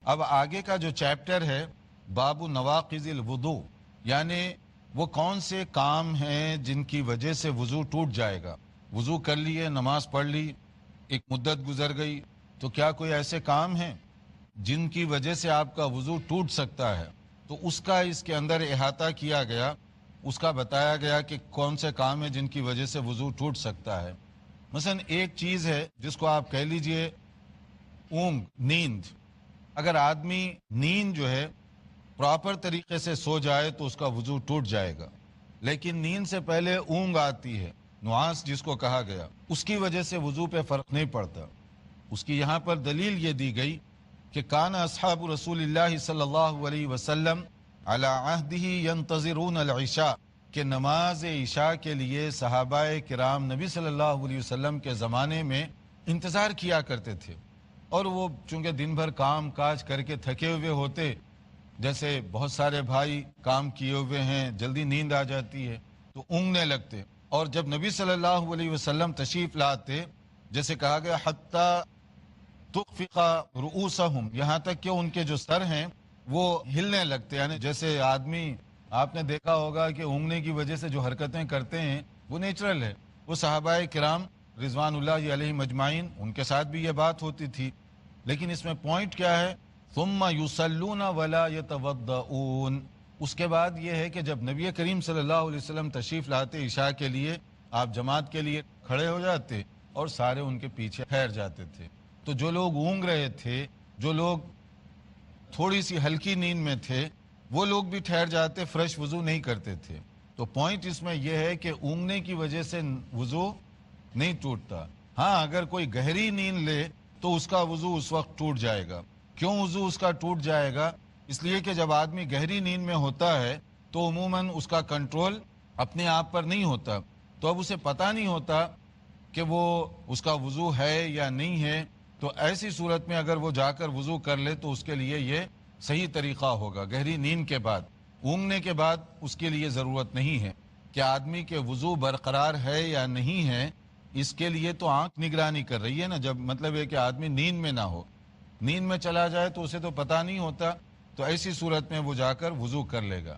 اب آگے کا جو چیپٹر ہے باب نواقض الوضو، یعنی وہ کون سے کام ہیں جن کی وجہ سے وضو ٹوٹ جائے گا۔ وضو کر لیے، نماز پڑھ لی، ایک مدت گزر گئی، تو کیا کوئی ایسے کام ہیں جن کی وجہ سے آپ کا وضو ٹوٹ سکتا ہے؟ تو اس کا اس کے اندر احاطہ کیا گیا، اس کا بتایا گیا کہ کون سے کام ہیں جن کی وجہ سے وضو ٹوٹ سکتا ہے۔ مثلا ایک چیز ہے جس کو آپ کہہ لیجئے اونگ، نیند۔ اگر آدمی نیند جو ہے پراپر طریقے سے سو جائے تو اس کا وضو ٹوٹ جائے گا، لیکن نیند سے پہلے اونگ آتی ہے، نعاس جس کو کہا گیا، اس کی وجہ سے وضو پہ فرق نہیں پڑتا۔ اس کی یہاں پر دلیل یہ دی گئی کہ کان اصحاب رسول اللہ صلی اللہ علیہ وسلم علی عہدہ ینتظرون العشاء، کہ نماز عشاء کے لیے صحابہ کرام نبی صلی اللہ علیہ وسلم کے زمانے میں انتظار کیا کرتے تھے، اور وہ چونکہ دن بھر کام کاج کر کے تھکے ہوئے ہوتے، جیسے بہت سارے بھائی کام کیے ہوئے ہیں، جلدی نیند آ جاتی ہے تو اونگنے لگتے، اور جب نبی صلی اللہ علیہ وسلم تشریف لاتے، جیسے کہا گیا حتی تخفق رؤوسہم، یہاں تک کہ ان کے جو سر ہیں وہ ہلنے لگتے، یعنی جیسے آدمی آپ نے دیکھا ہوگا کہ اونگنے کی وجہ سے جو حرکتیں کرتے ہیں وہ نیچرل ہے۔ وہ صحابہ کرام رضوان اللہ علیہم اجمعین، ان کے ساتھ بھی یہ بات ہوتی تھی، لیکن اس میں پوائنٹ کیا ہے؟ ثم یصلون ولا یتوضؤون۔ اس کے بعد یہ ہے کہ جب نبی کریم صلی اللہ علیہ وسلم تشریف لاتے عشاء کے لیے، آپ جماعت کے لیے کھڑے ہو جاتے اور سارے ان کے پیچھے ٹھہر جاتے تھے۔ تو جو لوگ اونگ رہے تھے، جو لوگ تھوڑی سی ہلکی نیند میں تھے، وہ لوگ بھی ٹھہر جاتے، فریش وضو نہیں کرتے تھے۔ تو پوائنٹ اس میں یہ ہے کہ اونگنے کی وجہ سے وضو نہیں ٹوٹتا۔ ہاں اگر کوئی گہری نیند لے تو اس کا وضو اس وقت ٹوٹ جائے گا۔ کیوں وضو اس کا ٹوٹ جائے گا؟ اس لیے کہ جب آدمی گہری نیند میں ہوتا ہے تو عموماً اس کا کنٹرول اپنے آپ پر نہیں ہوتا، تو اب اسے پتہ نہیں ہوتا کہ وہ اس کا وضو ہے یا نہیں ہے، تو ایسی صورت میں اگر وہ جا کر وضو کر لے تو اس کے لیے یہ صحیح طریقہ ہوگا۔ گہری نیند کے بعد، اونگنے کے بعد اس کے لیے ضرورت نہیں ہے کہ آدمی کے وضو برقرار ہے یا نہیں ہے۔ اس کے لیے تو آنکھ نگرانی کر رہی ہے نا، جب مطلب ہے کہ آدمی نیند میں نہ ہو، نیند میں چلا جائے تو اسے تو پتہ نہیں ہوتا، تو ایسی صورت میں وہ جا کر وضو کر لے گا۔